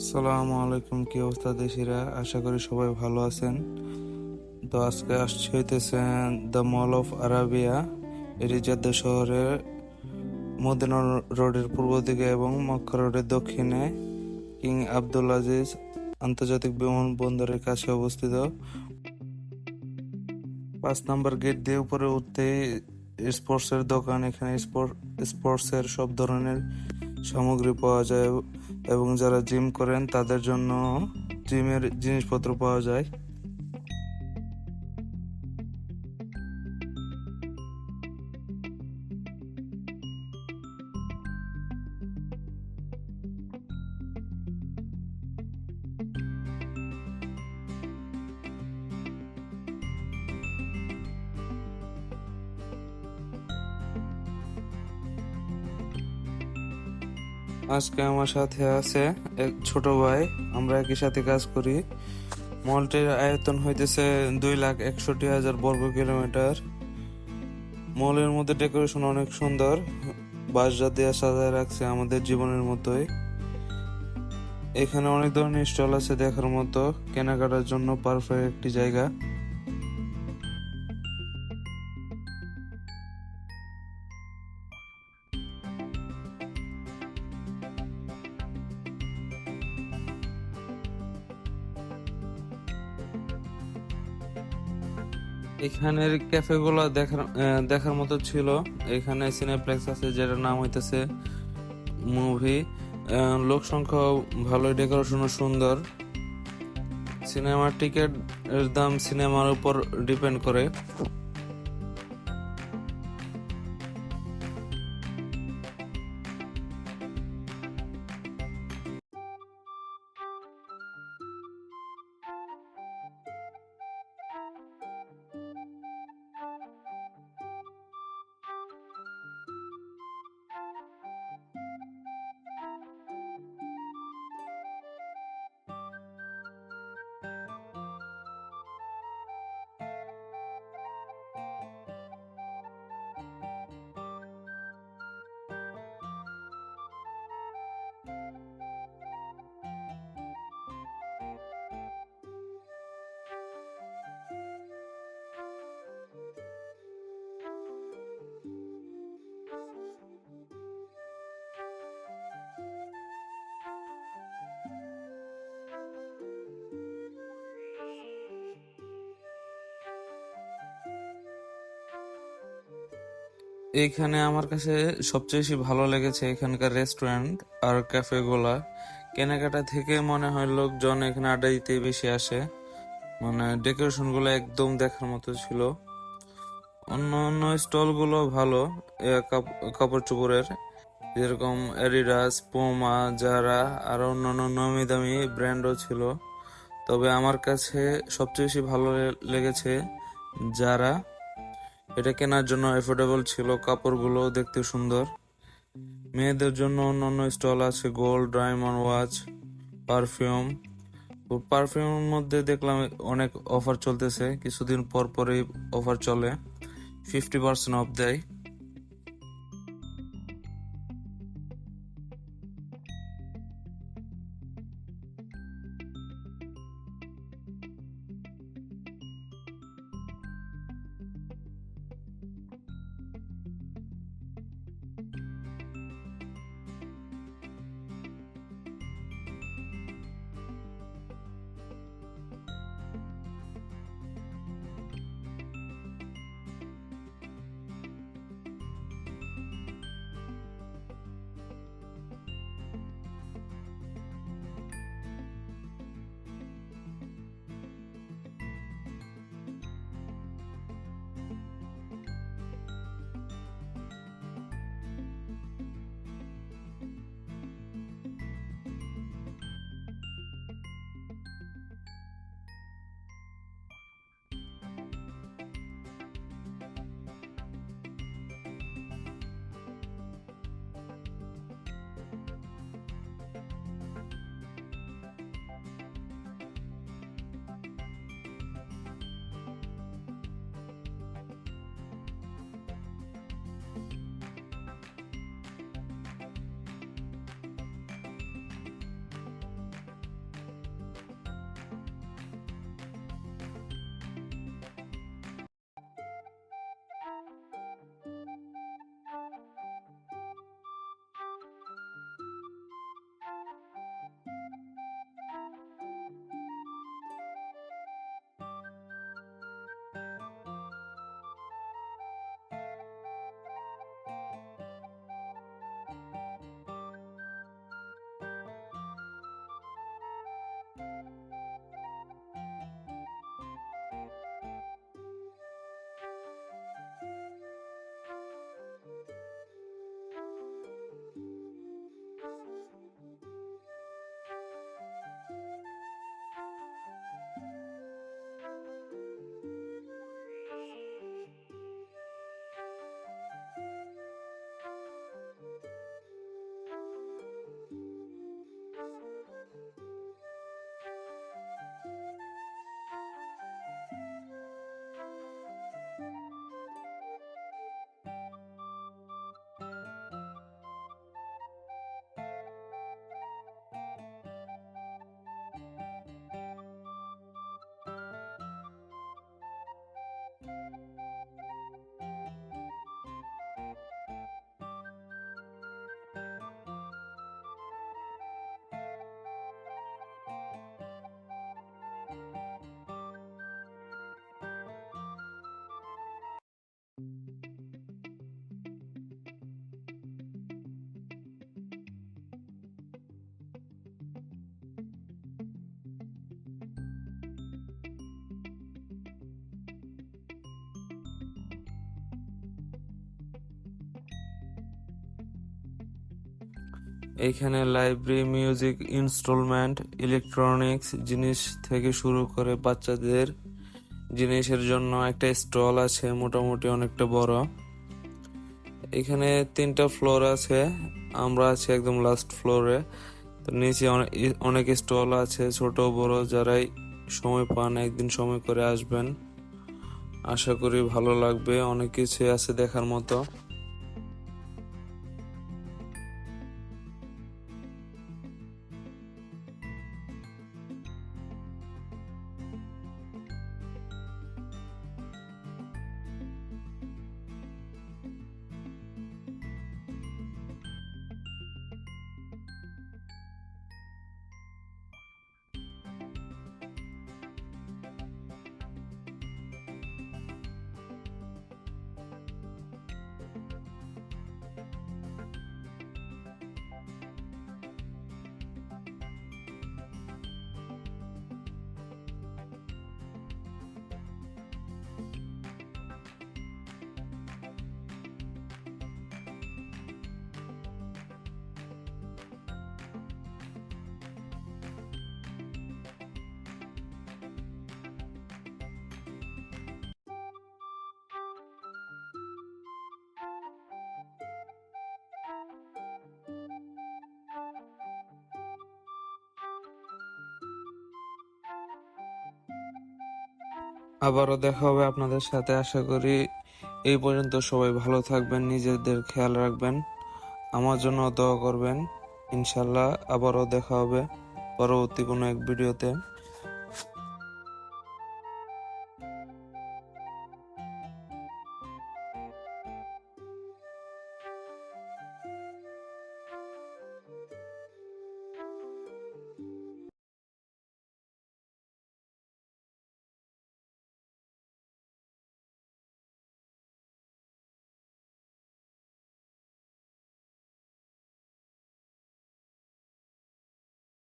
আসসালামু আলাইকুম, কি অবস্থা দেশিরা? আশা করি সবাই ভালো আছেন। তো আজকে আসছে হইতেছেন দ্য মল অফ আরাবিয়া। এটি জেদ্দা শহরের মদিনা রোডের পূর্ব দিকে এবং মক্কা রোডের দক্ষিণে কিং আব্দুল আজিজ আন্তর্জাতিক বিমানবন্দরের কাছে অবস্থিত। 5 নম্বর গেট দিয়ে উপরে উঠতেই স্পোর্টসের দোকান। এখানে স্পোর্টসের সব ধরনের সামগ্রী পাওয়া যায় এবং যারা জিম করেন তাদের জন্য জিমের জিনিসপত্র পাওয়া যায়। আজকে আমার সাথে আছে এক ছোট ভাই। আমরা একই সাথে কাজ করি। মলটির আয়তন হইতেছে 2,61,000 বর্গ কিলোমিটার। মলের মধ্যে ডেকোরেশন অনেক সুন্দর, বাঁশঝাড় দিয়ে সাজায় রাখছে আমাদের জীবনের মতোই। এখানে অনেক ধরনের স্টল আছে দেখার মতো, কেনাকাটার জন্য পারফেক্ট একটি জায়গা। এখানের ক্যাফে গুলা দেখার মতো ছিল। এখানে সিনেপ্লেক্স আছে যেটার নাম হইতেছে মুভি। লোক সংখ্যা ভালোই, ডেকোরেশনও সুন্দর। সিনেমার টিকিট এর দাম সিনেমার উপর ডিপেন্ড করে। এইখানে আমার কাছে সবচেয়ে বেশি ভালো লেগেছে এখানকার রেস্টুরেন্ট আর ক্যাফে গুলা। কেনাকাটা থেকে মনে হয় লোকজন এখানে আড্ডা দিতে বেশি আসে। মানে ডেকোরেশন গুলো একদম দেখার মতো ছিল। অন্য অন্য স্টল গুলো ভালো, কাপড় চোপড়ের, যেরকম অ্যাডিডাস, পুমা, জারা আর অন্যান্য নামি দামি ব্র্যান্ডও ছিল। তবে আমার কাছে সবচেয়ে বেশি ভালো লেগেছে যারা। এটা কেনার জন্য এফোর্ডেবল ছিল, কাপড়গুলো দেখতে সুন্দর। মেয়েদের জন্য অন্যান্য স্টল আছে, গোল্ড, ডায়মন্ড, ওয়াচ, পারফিউম। তো পারফিউমের মধ্যে দেখলাম অনেক অফার চলতেছে, কিছুদিন পর পরই অফার চলে, 50% অফ দেয়। এইখানে লাইব্রেরি, মিউজিক ইনস্টলমেন্ট, ইলেকট্রনিক্স জিনিস থেকে শুরু করে বাচ্চাদের জিনিসের জন্য একটা স্টল আছে, মোটামুটি অনেকটা বড়। এখানে 3টা ফ্লোর আছে, আমরা আছি একদম লাস্ট ফ্লোরে। তো নিচে অনেক স্টল আছে, ছোট বড়, যারাই সময় পান একদিন সময় করে আসবেন, আশা করি ভালো লাগবে। অনেক কিছু আছে দেখার মতো। আবারও দেখা হবে আপনাদের সাথে, আশা করি। এই পর্যন্ত সবাই ভালো থাকবেন, নিজেদের খেয়াল রাখবেন, আমার জন্য দোয়া করবেন। ইনশাল্লাহ আবারও দেখা হবে পরবর্তী কোনো এক ভিডিওতে।